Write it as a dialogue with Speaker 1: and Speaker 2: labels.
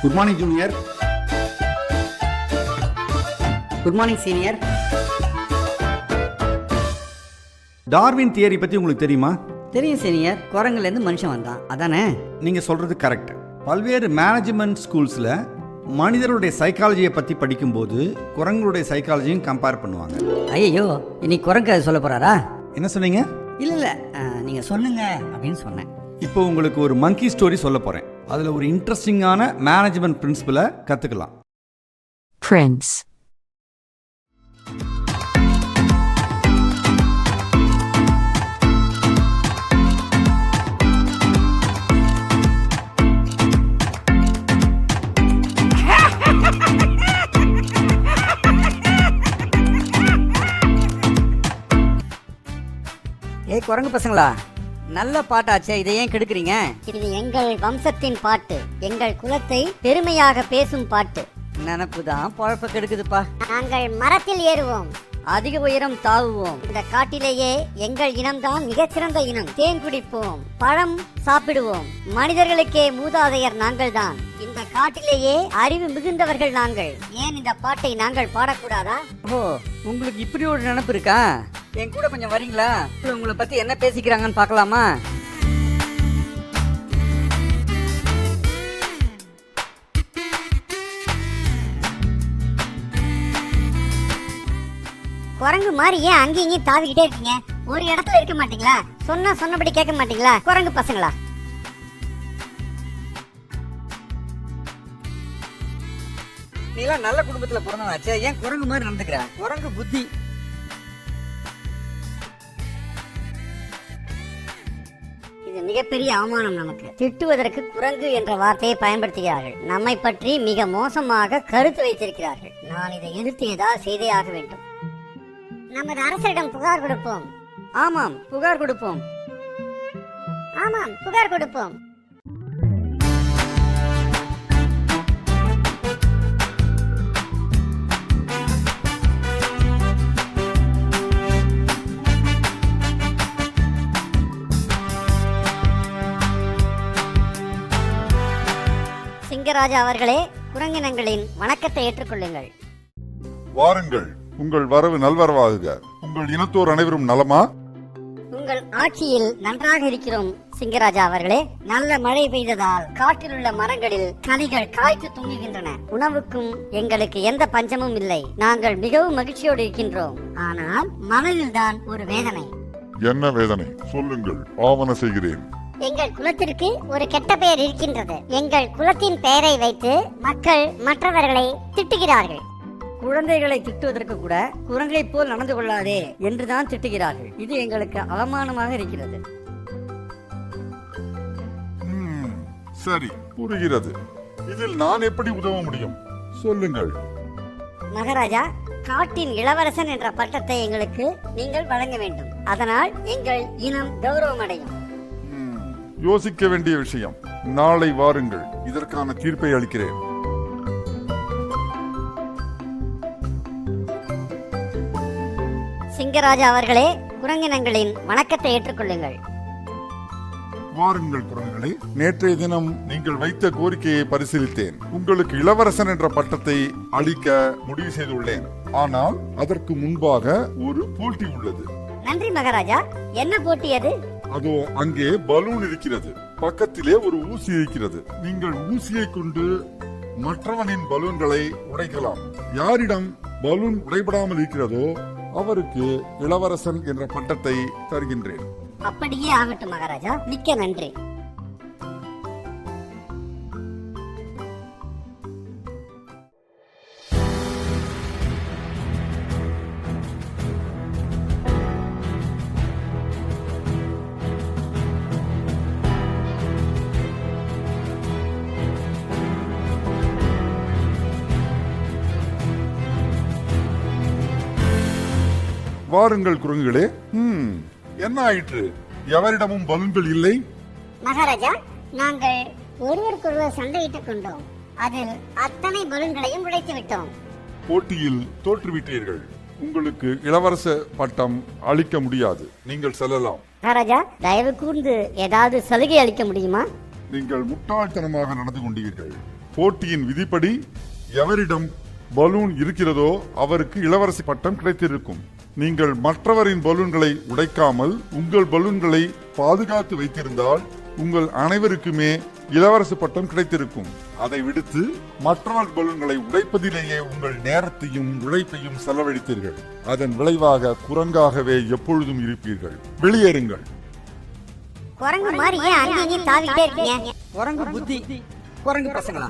Speaker 1: Good morning junior.
Speaker 2: Good morning senior.
Speaker 1: Darwin theory பற்றி உங்களுக்கு தெரியுமா?
Speaker 2: தெரியும் சீனியர். குரங்குலேருந்து மனுஷன் வந்தான், அதானே?
Speaker 1: நீங்கள் சொல்கிறது கரெக்ட். பல்வேறு மேனேஜ்மெண்ட் ஸ்கூல்ஸில் மனிதருடைய சைக்காலஜியை பற்றி படிக்கும்போது குரங்களுடைய சைக்காலஜியும் கம்பேர் பண்ணுவாங்க.
Speaker 2: ஐயோ, இன்னைக்கு குரங்கு சொல்ல போகிறாரா?
Speaker 1: என்ன சொன்னீங்க?
Speaker 2: இல்லை நீங்கள் சொல்லுங்க அப்படின்னு சொன்னேன்.
Speaker 1: இப்போ உங்களுக்கு ஒரு மங்கி ஸ்டோரி சொல்ல போகிறேன். அதில் ஒரு இன்ட்ரெஸ்டிங்கான மேனேஜ்மெண்ட் பிரின்சிபலை கற்றுக்கலாம்.
Speaker 3: Prince.
Speaker 2: ஏய் குரங்கு பசங்களா, நல்ல பாட்டாச்சே, இதை ஏன் கெடுக்குறீங்க?
Speaker 4: இது எங்கள் வம்சத்தின் பாட்டு, எங்கள் குலத்தை பெருமையாக பேசும் பாட்டு.
Speaker 2: நினப்பு தான் பொழப்ப கெடுக்குதுப்பா.
Speaker 4: நாங்கள் மரத்தில் ஏறுவோம்,
Speaker 2: அதிக உயரம் தாவுவோம்.
Speaker 4: இந்த காட்டிலேயே எங்கள் இனம்தான் மிகச்சிறந்த இனம். தேன் குடிப்போம், பழம் சாப்பிடுவோம். மனிதர்களுக்கே மூதாதையர் நாங்கள் தான். இந்த காட்டிலேயே அறிவு மிகுந்தவர்கள் நாங்கள். ஏன் இந்த பாட்டை நாங்கள் பாடக்கூடாதா?
Speaker 2: ஓ, உங்களுக்கு இப்படி ஒரு நினப்பு இருக்கா? என் கூட கொஞ்சம் வரீங்களா? உங்களை பத்தி என்ன பேசிக்கிறாங்கன்னு பார்க்கலாமா?
Speaker 4: குரங்கு மாதிரி ஏன் அங்கேயும் இங்கேயும் தாவிக்கிட்டே இருக்கீங்க? ஒரு இடத்துல இருக்க மாட்டீங்களா? சொன்னபடி கேட்க மாட்டீங்களா குரங்கு பசங்களா?
Speaker 2: நீலாம் நல்ல குடும்பத்துல பிறந்தவனாச்சே, ஏன் குரங்கு மாதிரி நடந்துக்கிற? குரங்கு புத்தி.
Speaker 4: இது மிகப்பெரிய அவமானம் நமக்கு. திட்டுவதற்கு குரங்கு என்ற வார்த்தையை பயன்படுத்துகிறார்கள். நம்மை பற்றி மிக மோசமாக கருத்து வைத்திருக்கிறார்கள். நான் இதை எதிர்த்து ஏதாவது செய்தே ஆக வேண்டும். நமது அரசரிடம் புகார் கொடுப்போம்.
Speaker 2: ஆமாம், புகார் கொடுப்போம்.
Speaker 4: ஆமாம், புகார் கொடுப்போம். சிங்கராஜா அவர்களே, குரங்கினங்களின் வணக்கத்தை ஏற்றுக்கொள்ளுங்கள்.
Speaker 5: வாருங்கள், உங்கள் வரவு நல்வரவாகுக. உங்கள் இனத்தோர் அனைவரும் நலமா?
Speaker 4: உங்கள் ஆட்சியில் நன்றாக இருக்கிறோம் சிங்கராஜா அவர்களே. நல்ல மழை பெய்ததால் காட்டில் உள்ள மரங்களில் கனிகள் காய்த்து தூங்குகின்றன. உணவுக்கும் எங்களுக்கு எந்த பஞ்சமும் இல்லை. நாங்கள் மிகவும் மகிழ்ச்சியோடு இருக்கின்றோம். ஆனால் மனதில் தான் ஒரு வேதனை.
Speaker 5: என்ன வேதனை? சொல்லுங்கள், ஆவண செய்கிறேன்.
Speaker 4: எங்கள் குலத்திற்கு ஒரு கெட்ட பெயர் இருக்கின்றது. எங்கள் குலத்தின் பெயரை வைத்து மக்கள் மற்றவர்களை திட்டுகிறார்கள்.
Speaker 2: குழந்தைகளை திட்டுவதற்கு கூட குரங்கை போல் நடந்து கொள்ளாதே என்றுதான் திட்டுகிறார்கள். இது எங்களுக்கு அவமானமாக இருக்கிறது.
Speaker 5: சரி, புரிகிறது. இதில் நான் எப்படி உதவ முடியும்? சொல்லுங்கள்.
Speaker 4: மகாராஜா, காட்டின் இளவரசன் என்ற பட்டத்தை எங்களுக்கு நீங்கள் வழங்க வேண்டும். அதனால் எங்கள் இனம் கௌரவம் அடையும்.
Speaker 5: யோசிக்க வேண்டிய விஷயம். நாளை வாருங்கள், இதற்கான தீர்ப்பை அளிக்கிறேன்.
Speaker 4: சிங்கராஜா அவர்களே, குரங்கினங்களின் வணக்கத்தை ஏற்றுக்கொள்ளுங்கள்.
Speaker 5: வாருங்கள் குரங்குகளே, நேற்றைய தினம் நீங்கள் வைத்த கோரிக்கையை பரிசீலித்தேன். உங்களுக்கு இளவரசன் என்ற பட்டத்தை அளிக்க முடிவு செய்துள்ளேன். ஆனால் அதற்கு முன்பாக ஒரு போட்டி உள்ளது.
Speaker 4: நன்றி மகாராஜா. என்ன போட்டி அது?
Speaker 5: அதோ அங்கே பலூன் இருக்கிறது. பக்கத்திலே ஒரு ஊசி இருக்கிறது. நீங்கள் ஊசியை கொண்டு மற்றவனின் பலூன்களை உடைக்கலாம். யாரிடம் பலூன் உடைபடாமல் இருக்கிறதோ அவருக்கு இளவரசன் என்ற பட்டத்தை தருகின்றேன்.
Speaker 4: அப்படியே ஆகட்டும் மகாராஜா, மிக்க நன்றி.
Speaker 5: வாருங்கள் குரங்குகளே. என்ன ஆயிற்று? எவரிடமும் பலூன்கள் இல்லை?
Speaker 4: மகாராஜா, நாங்கள் ஒருவருக்கொருவர் சண்டையிட்டுக் கொண்டோம். அதில் அத்தனை பலூன்களையும் உடைத்து விட்டோம்.
Speaker 5: போட்டியில் தோற்றுவிட்டீர்கள். உங்களுக்கு இளவரச பட்டம் அளிக்க முடியாது. நீங்கள் செல்லலாம்.
Speaker 4: மகாராஜா, தயவு கூர்ந்து ஏதாவது சலுகை அளிக்க முடியுமா?
Speaker 5: நீங்கள் முட்டாள்தனமாக நடந்து கொண்டீர்கள். போட்டியின் விதிப்படி எவரிடம் பலூன் இருக்கிறதோ அவருக்கு இளவரசி பட்டம் கிடைத்திருக்கும். நீங்கள் மற்றவரின் பலூன்களை உடைக்காமல் உங்கள் பலூன்களை பாதுகாத்து வைத்திருந்தால் உங்கள் அனைவருக்குமே இளவரசு பட்டம் கிடைத்திருக்கும். அதை விடுத்து மற்றவர் பலூன்களை உடைப்பதிலேயே உங்கள் நேரத்தையும் உழைப்பையும் செலவழித்தீர்கள். அதன் விளைவாக குரங்காகவே எப்பொழுதும் இருப்பீர்கள். வெளியேறுங்கள்.
Speaker 4: குரங்கு மாதிரி ஏன் அங்கேயும் தாவிட்டே இருக்கீங்க?
Speaker 2: குரங்கு புத்தி குரங்கு பசங்களா?